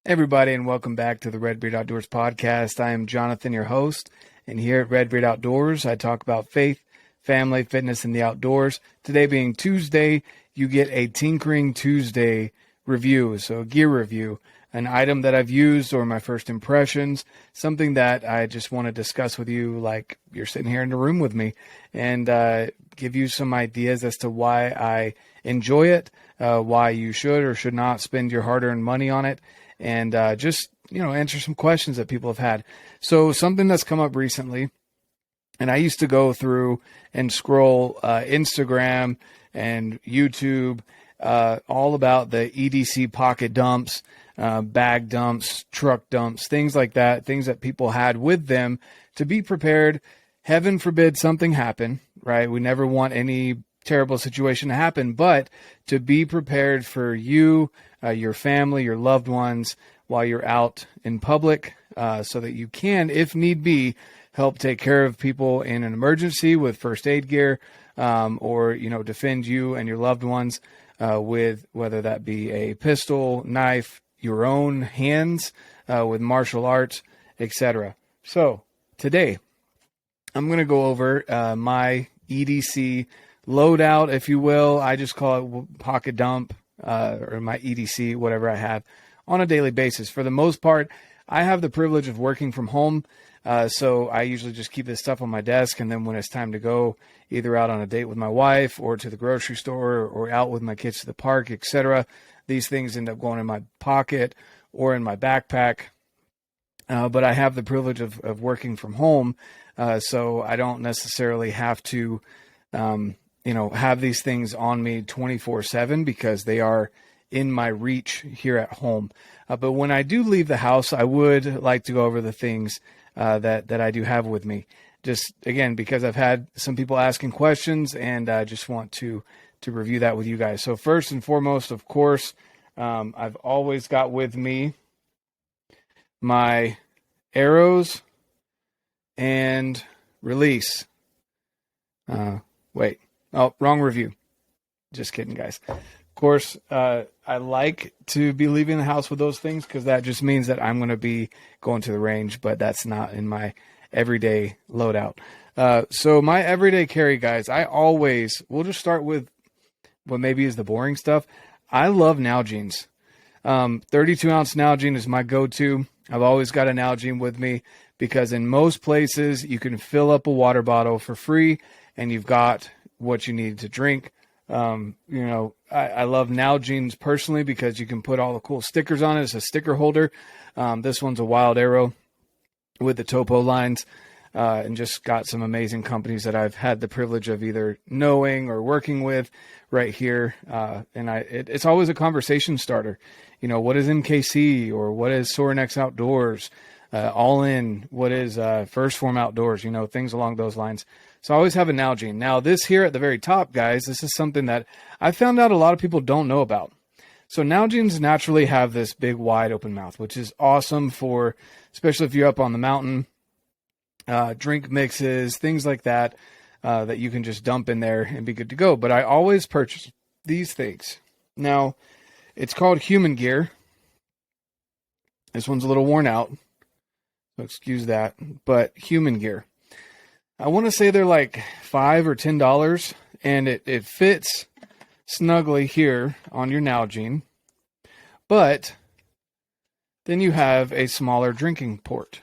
Everybody, and welcome back to the RedBeard Outdoors podcast. I am Jonathan, your host, and here at RedBeard Outdoors, I talk about faith, family, fitness, and the outdoors. Today being Tuesday, you get a Tinkering Tuesday review, so a gear review, an item that I've used or my first impressions, something that I just want to discuss with you like you're sitting here in the room with me, and give you some ideas as to why I enjoy it, why you should or should not spend your hard-earned money on it, and just, answer some questions that people have had. So something that's come up recently, and I used to go through and scroll Instagram and YouTube, all about the EDC pocket dumps, bag dumps, truck dumps, things like that, things that people had with them to be prepared. Heaven forbid something happen, right? We never want any terrible situation to happen, but to be prepared for you, your family, your loved ones while you're out in public, so that you can, if need be, help take care of people in an emergency with first aid gear, or, defend you and your loved ones with whether that be a pistol, knife, your own hands, with martial arts, etc. So today I'm going to go over my EDC loadout, if you will. I just call it pocket dump, or my EDC, whatever I have on a daily basis. For the most part, I have the privilege of working from home, so I usually just keep this stuff on my desk, and then when it's time to go, either out on a date with my wife or to the grocery store or out with my kids to the park, etc., these things end up going in my pocket or in my backpack. But I have the privilege of working from home, so I don't necessarily have to have these things on me 24/7 because they are in my reach here at home. But when I do leave the house, I would like to go over the things that I do have with me. Just, again, because I've had some people asking questions, and I just want to review that with you guys. So first and foremost, of course, I've always got with me my arrows and release. Wrong review. Just kidding, guys. Of course, I like to be leaving the house with those things because that just means that I'm going to be going to the range, but that's not in my everyday loadout. So my everyday carry, guys, we'll just start with what maybe is the boring stuff. I love Nalgene's. 32-ounce Nalgene is my go-to. I've always got a Nalgene with me because in most places you can fill up a water bottle for free and you've got what you need to drink. I love Nalgene's personally because you can put all the cool stickers on it. It's a sticker holder. This one's a wild arrow with the topo lines, and just got some amazing companies that I've had the privilege of either knowing or working with right here. It's always a conversation starter. What is MKC, or what is Sorinex Outdoors, Ollin, what is First Phorm Outdoors, things along those lines. So I always have a Nalgene. Now this here at the very top, guys, this is something that I found out a lot of people don't know about. So Nalgenes naturally have this big wide open mouth, which is awesome for, especially if you're up on the mountain, drink mixes, things like that, that you can just dump in there and be good to go. But I always purchase these things. Now, it's called Human Gear. This one's a little worn out, so excuse that, but Human Gear. I want to say they're like $5 or $10, and it fits snugly here on your Nalgene, but then you have a smaller drinking port.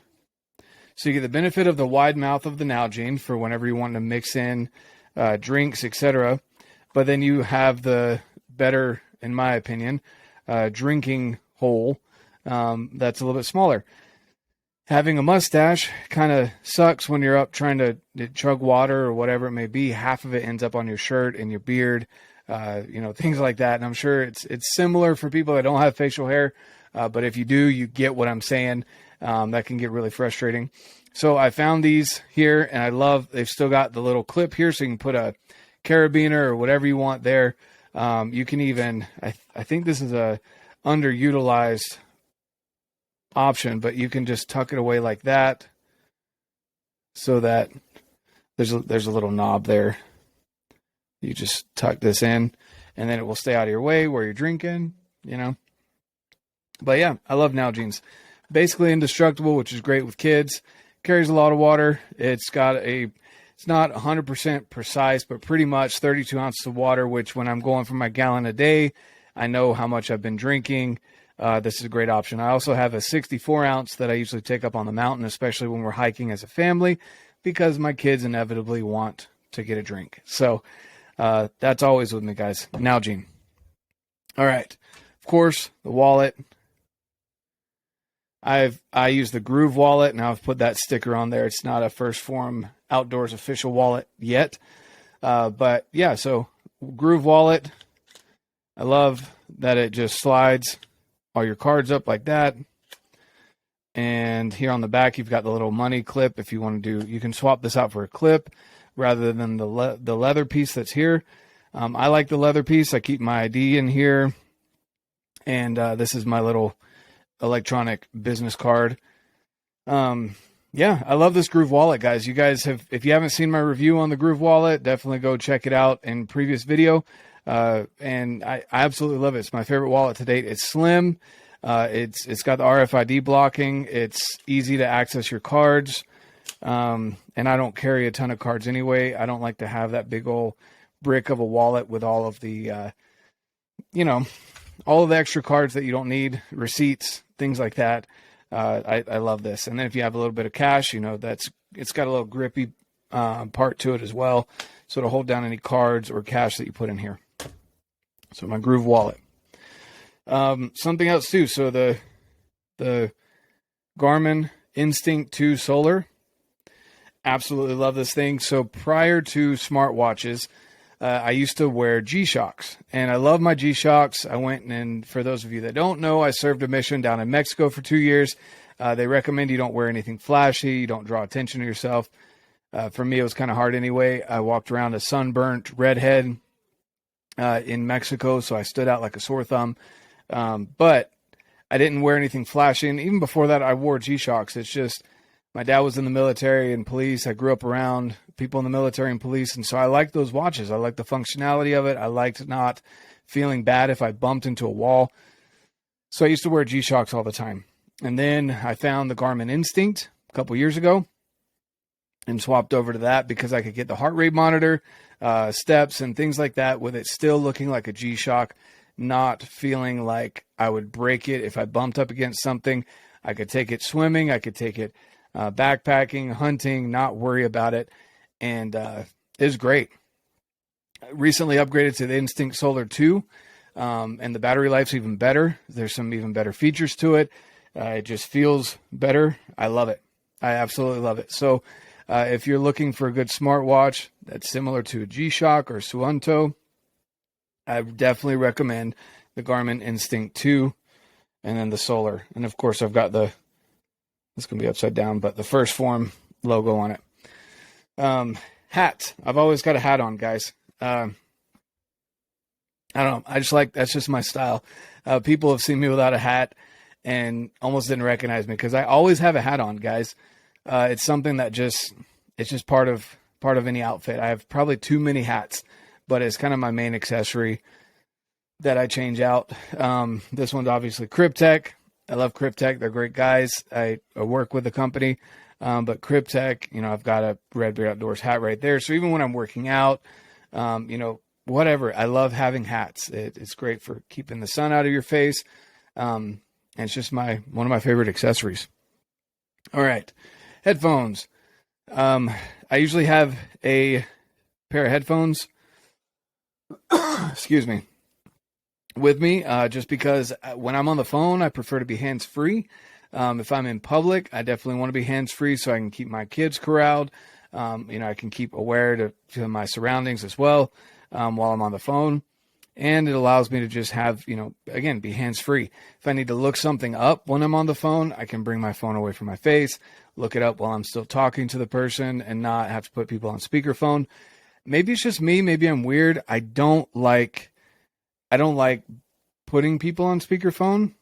So you get the benefit of the wide mouth of the Nalgene for whenever you want to mix in drinks, etc. But then you have the better, in my opinion, drinking hole that's a little bit smaller. Having a mustache kind of sucks when you're up trying to chug water or whatever it may be. Half of it ends up on your shirt and your beard, things like that. And I'm sure it's similar for people that don't have facial hair, but if you do, you get what I'm saying. That can get really frustrating. So I found these here, and they've still got the little clip here, so you can put a carabiner or whatever you want there. You can even, I think this is a underutilized option, but you can just tuck it away like that, so that there's a little knob there. You just tuck this in, and then it will stay out of your way where you're drinking, But yeah, I love Nalgene's. Basically indestructible, which is great with kids. Carries a lot of water. It's not 100% precise, but pretty much 32 ounces of water, which when I'm going for my gallon a day, I know how much I've been drinking. This is a great option. I also have a 64 ounce that I usually take up on the mountain, especially when we're hiking as a family, because my kids inevitably want to get a drink. So that's always with me, guys. Nalgene. All right. Of course, the wallet. I use the Groove wallet. Now I've put that sticker on there. It's not a First Phorm Outdoors official wallet yet. But yeah, so Groove wallet. I love that it just slides all your cards up like that. And here on the back, you've got the little money clip. If you want to do, you can swap this out for a clip rather than the leather piece that's here. I like the leather piece. I keep my ID in here. And this is my little electronic business card. Yeah, I love this Groove wallet, guys. You guys have, if you haven't seen my review on the Groove wallet, definitely go check it out in previous video. And I absolutely love it. It's my favorite wallet to date. It's slim. It's got the RFID blocking. It's easy to access your cards. And I don't carry a ton of cards anyway. I don't like to have that big old brick of a wallet with all of the, all of the extra cards that you don't need, receipts, things like that. I love this. And then if you have a little bit of cash, it's got a little grippy part to it as well. So to hold down any cards or cash that you put in here. So my Groove wallet. Something else too. So the Garmin Instinct 2 Solar. Absolutely love this thing. So prior to smartwatches, I used to wear G-Shocks, and I love my G-Shocks. I went, and for those of you that don't know, I served a mission down in Mexico for 2 years. They recommend you don't wear anything flashy. You don't draw attention to yourself. For me, it was kind of hard anyway. I walked around a sunburnt redhead in Mexico, so I stood out like a sore thumb. But I didn't wear anything flashy, and even before that, I wore G-Shocks. It's just, my dad was in the military and police. I grew up around people in the military and police, and so I liked those watches. I liked the functionality of it. I liked not feeling bad if I bumped into a wall. So I used to wear G-Shocks all the time. And then I found the Garmin Instinct a couple years ago and swapped over to that because I could get the heart rate monitor, steps, and things like that with it still looking like a G-Shock, not feeling like I would break it if I bumped up against something. I could take it swimming. I could take it backpacking, hunting, not worry about it. And it was great. I recently upgraded to the Instinct Solar 2, and the battery life's even better. There's some even better features to it. It just feels better. I love it. I absolutely love it. So if you're looking for a good smartwatch that's similar to a G-Shock or Suunto, I definitely recommend the Garmin Instinct 2 and then the Solar. And of course, I've got it's going to be upside down, but the First Phorm logo on it. Hat. I've always got a hat on, guys. I don't know. That's just my style. People have seen me without a hat and almost didn't recognize me because I always have a hat on, guys. It's something that it's just part of any outfit. I have probably too many hats, but it's kind of my main accessory that I change out. This one's obviously Kryptek. I love Kryptek. They're great guys. I work with the company. But Kryptek, I've got a RedBeard Outdoors hat right there. So even when I'm working out, whatever, I love having hats. It's great for keeping the sun out of your face. And it's just one of my favorite accessories. All right. Headphones. I usually have a pair of headphones, excuse me, with me, just because when I'm on the phone, I prefer to be hands-free. If I'm in public, I definitely want to be hands-free so I can keep my kids corralled. I can keep aware to my surroundings as well while I'm on the phone. And it allows me to just have, again, be hands-free. If I need to look something up when I'm on the phone, I can bring my phone away from my face, look it up while I'm still talking to the person and not have to put people on speakerphone. Maybe it's just me. Maybe I'm weird. I don't like putting people on speakerphone.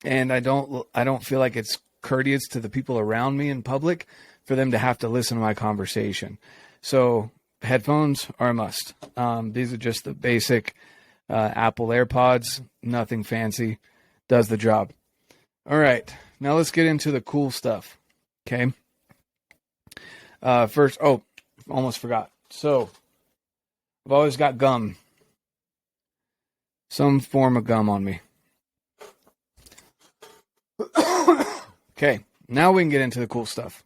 And I don't feel like it's courteous to the people around me in public for them to have to listen to my conversation. So headphones are a must. These are just the basic Apple AirPods, nothing fancy. does the job. All right, now let's get into the cool stuff. Okay. First, almost forgot. So I've always got gum, some form of gum on me. Okay, now we can get into the cool stuff.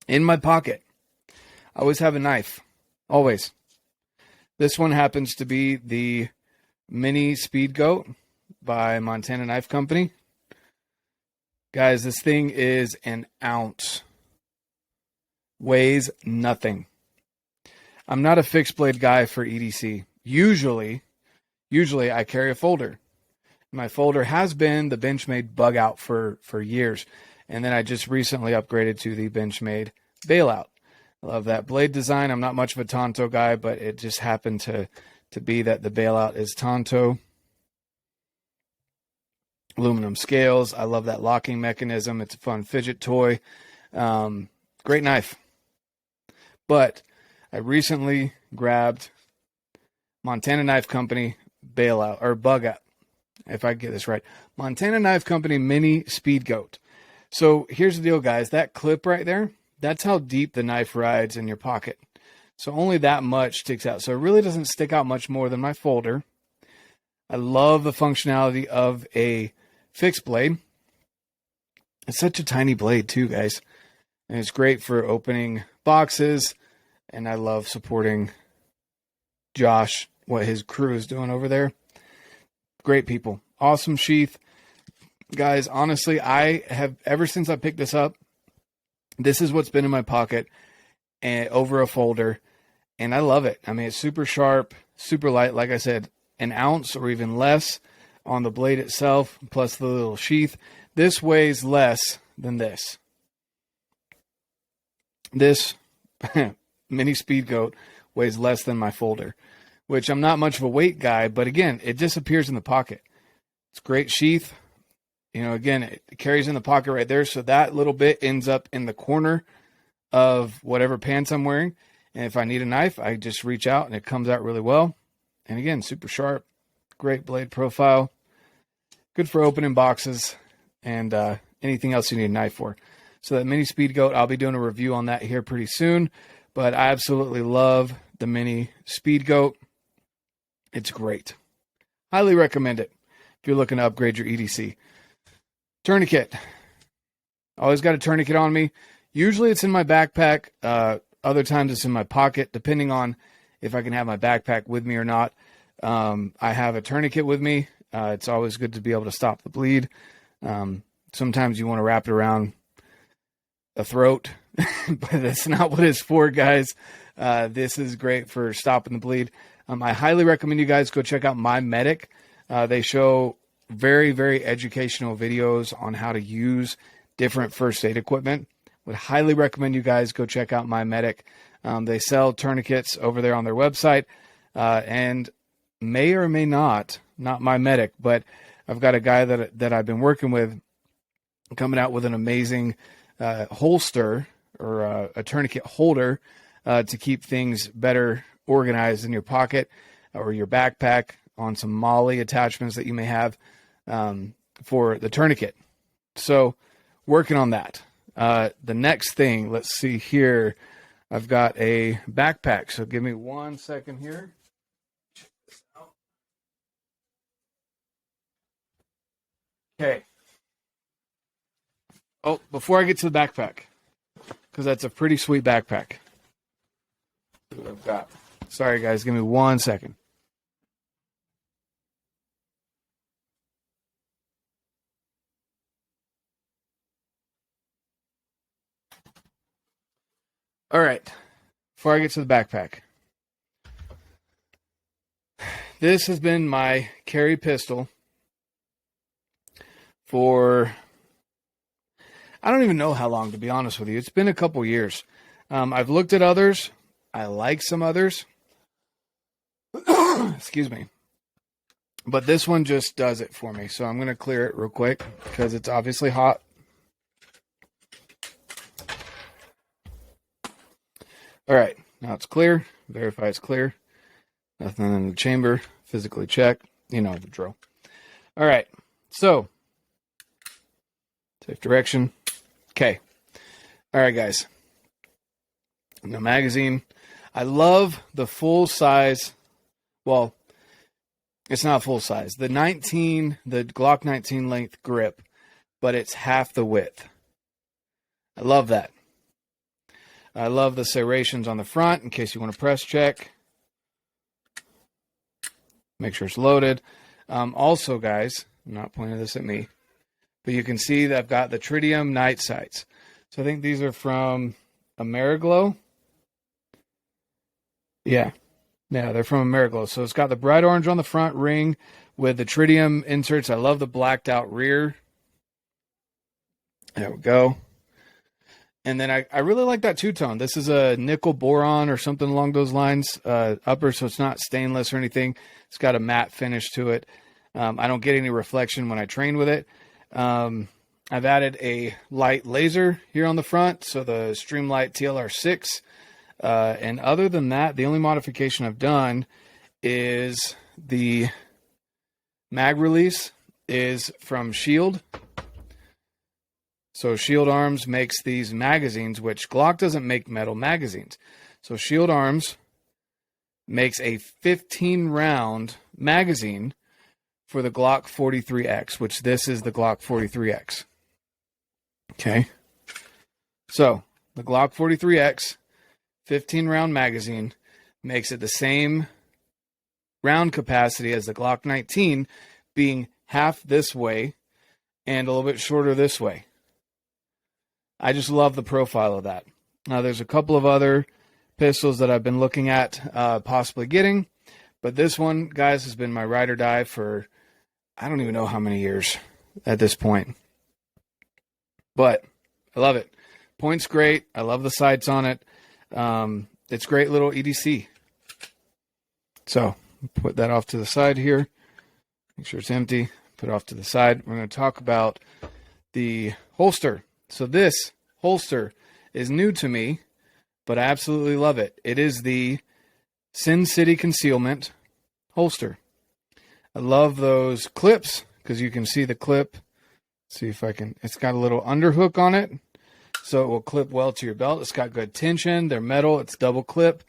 In my pocket, I always have a knife. Always. This one happens to be the Mini Speed Goat by Montana Knife Company. Guys, this thing is an ounce. Weighs nothing. I'm not a fixed blade guy for EDC. Usually I carry a folder. My folder has been the Benchmade Bug Out for years. And then I just recently upgraded to the Benchmade Bailout. I love that blade design. I'm not much of a Tonto guy, but it just happened to be that the Bailout is Tonto. Aluminum scales. I love that locking mechanism. It's a fun fidget toy. Great knife. But I recently grabbed Montana Knife Company Bailout, or Bug Out, if I get this right. Montana Knife Company Mini Speed Goat. So here's the deal, guys. That clip right there, that's how deep the knife rides in your pocket. So only that much sticks out. So it really doesn't stick out much more than my folder. I love the functionality of a fixed blade. It's such a tiny blade too, guys. And it's great for opening boxes. And I love supporting Josh, what his crew is doing over there. Great people. Awesome sheath. Guys, honestly, I have, ever since I picked this up, this is what's been in my pocket and over a folder. And I love it. I mean, it's super sharp, super light. Like I said, an ounce or even less on the blade itself, plus the little sheath. This weighs less than this. This Mini Speed Goat weighs less than my folder, which I'm not much of a weight guy, but again, it disappears in the pocket. It's great sheath. You know, again, it carries in the pocket right there, so that little bit ends up in the corner of whatever pants I'm wearing. And if I need a knife, I just reach out and it comes out really well. And again, super sharp, great blade profile, good for opening boxes and anything else you need a knife for. So that Mini Speed Goat, I'll be doing a review on that here pretty soon. But I absolutely love the Mini Speed Goat. It's great. Highly recommend it if you're looking to upgrade your EDC. Tourniquet. Always got a tourniquet on me. Usually it's in my backpack. Other times it's in my pocket, depending on if I can have my backpack with me or not. I have a tourniquet with me. It's always good to be able to stop the bleed. Sometimes you want to wrap it around a throat, but that's not what it's for, guys. This is great for stopping the bleed. I highly recommend you guys go check out MyMedic. They show very, very educational videos on how to use different first aid equipment. Would highly recommend you guys go check out MyMedic. They sell tourniquets over there on their website, and may or may not MyMedic, but I've got a guy that I've been working with coming out with an amazing holster or a tourniquet holder to keep things better organized in your pocket or your backpack on some MOLLE attachments that you may have for the tourniquet. So working on that. The next thing, let's see here. I've got a backpack. So give me 1 second here. Check this out. Okay. Oh, before I get to the backpack, because that's a pretty sweet backpack. See what I've got. Sorry, guys. Give me 1 second. All right. Before I get to the backpack, this has been my carry pistol for, I don't even know how long, to be honest with you. It's been a couple years. I've looked at others. I like some others. Excuse me. But this one just does it for me. So I'm going to clear it real quick because it's obviously hot. All right. Now it's clear. Verify it's clear. Nothing in the chamber. Physically check. You know the drill. All right. So, safe direction. Okay. All right, guys. The magazine. I love the full size. Well, it's not full size. The Glock 19 length grip, but it's half the width. I love that. I love the serrations on the front in case you want to press check. Make sure it's loaded. Also, guys, I'm not pointing this at me, but you can see that I've got the tritium night sights. So I think these are from Ameriglow. Yeah, they're from Ameriglow. So it's got the bright orange on the front ring with the tritium inserts. I love the blacked out rear. There we go. And then I really like that two-tone. This is a nickel boron or something along those lines, upper, so it's not stainless or anything. It's got a matte finish to it. I don't get any reflection when I train with it. I've added a light laser here on the front, so the Streamlight TLR6. And other than that, the only modification I've done is the mag release is from Shield. So Shield Arms makes these magazines, which Glock doesn't make metal magazines. So Shield Arms makes a 15-round magazine for the Glock 43X, which this is the Glock 43X. Okay. So the Glock 43X 15-round magazine makes it the same round capacity as the Glock 19, being half this way and a little bit shorter this way. I just love the profile of that. Now, there's a couple of other pistols that I've been looking at possibly getting, but this one, guys, has been my ride or die for I don't even know how many years at this point. But I love it. Point's great. I love the sights on it. It's great little EDC. So put that off to the side here. Make sure it's empty. Put it off to the side. We're going to talk about the holster. So this holster is new to me, but I absolutely love it. It is the Sin City Concealment holster. I love those clips because you can see the clip. Let's see if I can. It's got a little underhook on it, so it will clip well to your belt. It's got good tension. They're metal. It's double clip.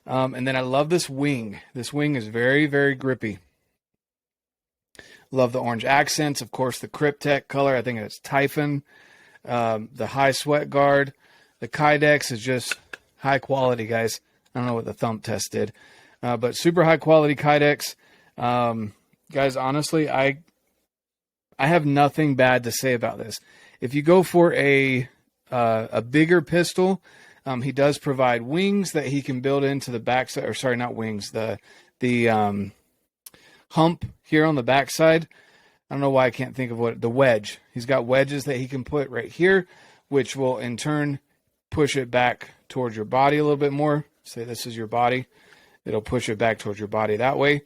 And then I love this wing. This wing is very, very grippy. Love the orange accents. Of course, the Kryptek color. I think it's Typhon. The high sweat guard. The Kydex is just high quality, guys. I don't know what the thump test did. But super high quality Kydex. Guys, honestly, I have nothing bad to say about this. If you go for a bigger pistol, he does provide wings that he can build into the backside, or sorry, not wings, the hump here on the backside. I don't know why I can't think of the wedge. He's got wedges that he can put right here, which will in turn push it back towards your body a little bit more. Say this is your body. It'll push it back towards your body that way.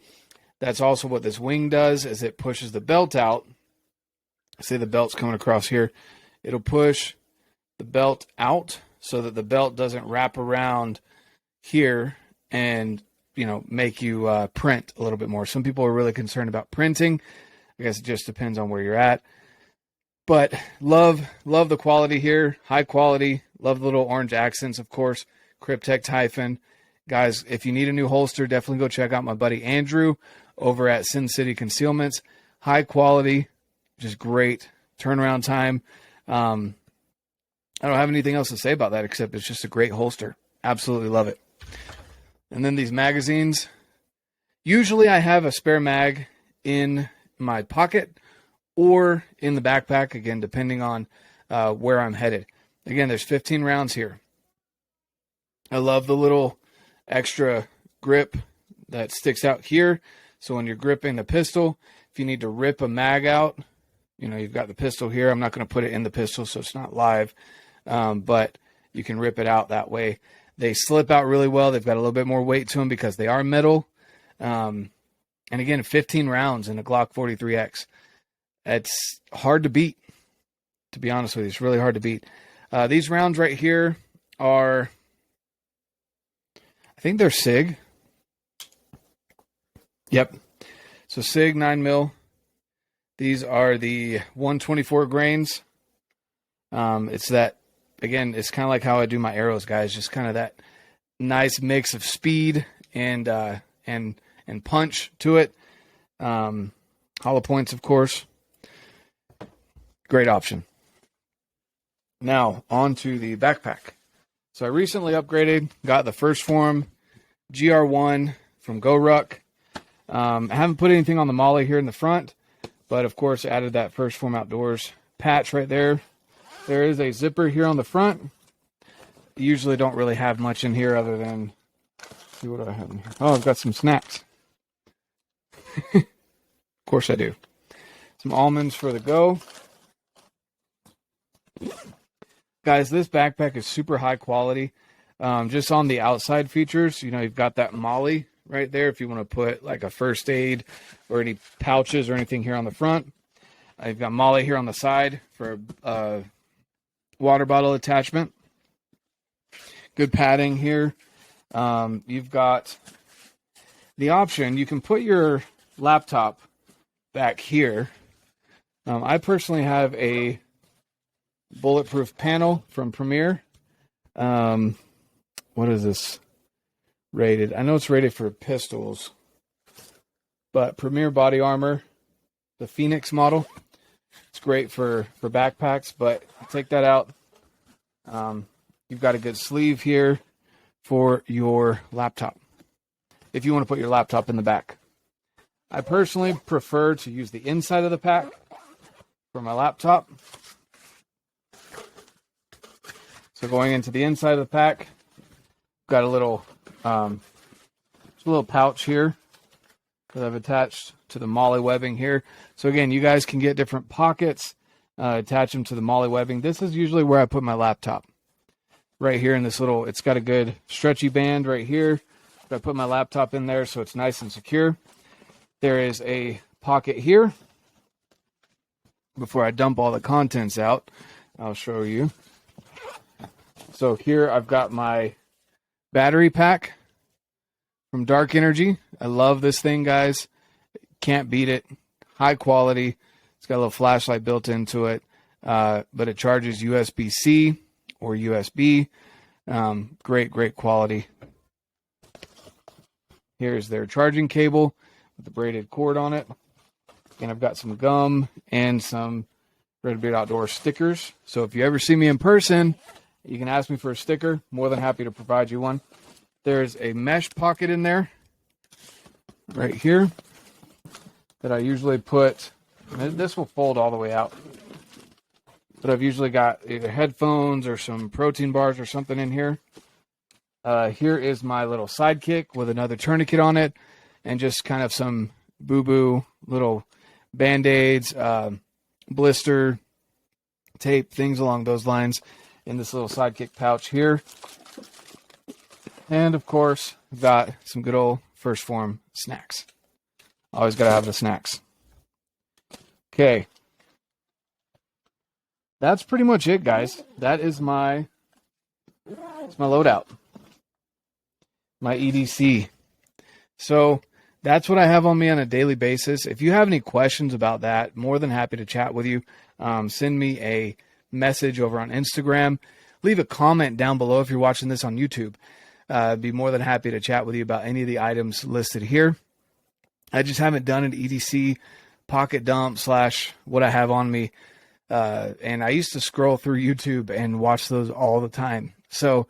That's also what this wing does, is it pushes the belt out. Say the belt's coming across here. It'll push the belt out so that the belt doesn't wrap around here and, make you print a little bit more. Some people are really concerned about printing. I guess it just depends on where you're at. But love the quality here. High quality. Love the little orange accents, of course. Kryptek Typhon. Guys, if you need a new holster, definitely go check out my buddy Andrew over at Sin City Concealments. High quality. Just great turnaround time. I don't have anything else to say about that except it's just a great holster. Absolutely love it. And then these magazines. Usually I have a spare mag in my pocket or in the backpack, again, depending on where I'm headed. Again, there's 15 rounds here. I love the little extra grip that sticks out here. So when you're gripping the pistol, if you need to rip a mag out, you've got the pistol here. I'm not going to put it in the pistol, so it's not live. But you can rip it out that way. They slip out really well. They've got a little bit more weight to them because they are metal. And again, 15 rounds in a Glock 43X. It's hard to beat, to be honest with you. It's really hard to beat. These rounds right here are, I think they're SIG. Yep. So SIG 9mm. These are the 124 grains. It's that, again, it's kind of like how I do my arrows, guys. Just kind of that nice mix of speed and punch to it. Hollow points, of course. Great option. Now, on to the backpack. So I recently upgraded, got the first Phorm GR1 from GoRuck. I haven't put anything on the Molly here in the front, but of course added that first Phorm Outdoors patch right there. There is a zipper here on the front. Usually don't really have much in here other than, see what I have in here. Oh, I've got some snacks. Of course I do. Some almonds for the go. Guys, this backpack is super high quality. Just on the outside features, you know, you've got that Molly right there if you want to put like a first aid or any pouches or anything here on the front. You've got Molly here on the side for a water bottle attachment. Good padding here. You've got the option, you can put your laptop back here. I personally have a bulletproof panel from Premier. What is this rated? I know it's rated for pistols, but Premier body armor, the Phoenix model. It's great for backpacks, but take that out. You've got a good sleeve here for your laptop, if you want to put your laptop in the back. I personally prefer to use the inside of the pack for my laptop. So going into the inside of the pack, got a little pouch here that I've attached to the Molly webbing here. So again, you guys can get different pockets, attach them to the Molly webbing. This is usually where I put my laptop. Right here in this little, it's got a good stretchy band right here. I put my laptop in there so it's nice and secure. There is a pocket here. Before I dump all the contents out, I'll show you. So here I've got my battery pack from Dark Energy. I love this thing, guys. Can't beat it. High quality. It's got a little flashlight built into it, but it charges USB-C or USB. Great quality. Here's their charging cable with the braided cord on it. And I've got some gum and some RedBeard Outdoors stickers. So if you ever see me in person, you can ask me for a sticker. More than happy to provide you one. There's a mesh pocket in there right here that I usually put. This will fold all the way out. But I've usually got either headphones or some protein bars or something in here. Here is my little sidekick with another tourniquet on it and just kind of some boo-boo little Band-Aids, blister tape, things along those lines in this little sidekick pouch here. And of course, I've got some good old First Phorm snacks. Always got to have the snacks. Okay. That's pretty much it, guys. That is my loadout. My EDC. So that's what I have on me on a daily basis. If you have any questions about that, more than happy to chat with you. Send me a message over on Instagram. Leave a comment down below if you're watching this on YouTube. I'd be more than happy to chat with you about any of the items listed here. I just haven't done an EDC pocket dump / what I have on me. And I used to scroll through YouTube and watch those all the time. So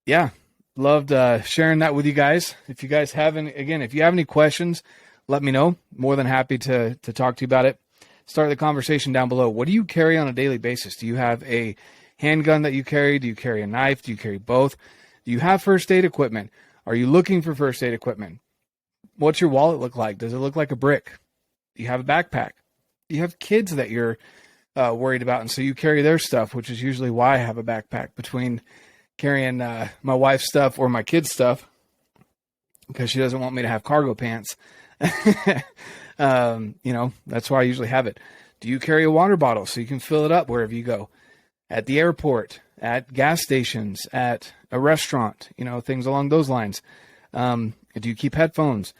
yeah, loved sharing that with you guys. If you guys have if you have any questions, let me know. More than happy to talk to you about it. Start the conversation down below. What do you carry on a daily basis? Do you have a handgun that you carry? Do you carry a knife? Do you carry both? Do you have first aid equipment? Are you looking for first aid equipment? What's your wallet look like? Does it look like a brick? Do you have a backpack? Do you have kids that you're worried about, and so you carry their stuff, which is usually why I have a backpack, between carrying my wife's stuff or my kids' stuff, because she doesn't want me to have cargo pants. That's why I usually have it. Do you carry a water bottle so you can fill it up wherever you go? At the airport, at gas stations, at a restaurant, things along those lines. Do you keep headphones?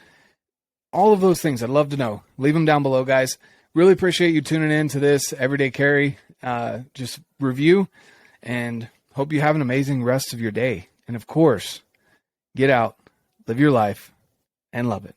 All of those things, I'd love to know. Leave them down below, guys. really appreciate you tuning in to this Everyday Carry just review, and hope you have an amazing rest of your day. And of course, get out, live your life, and love it.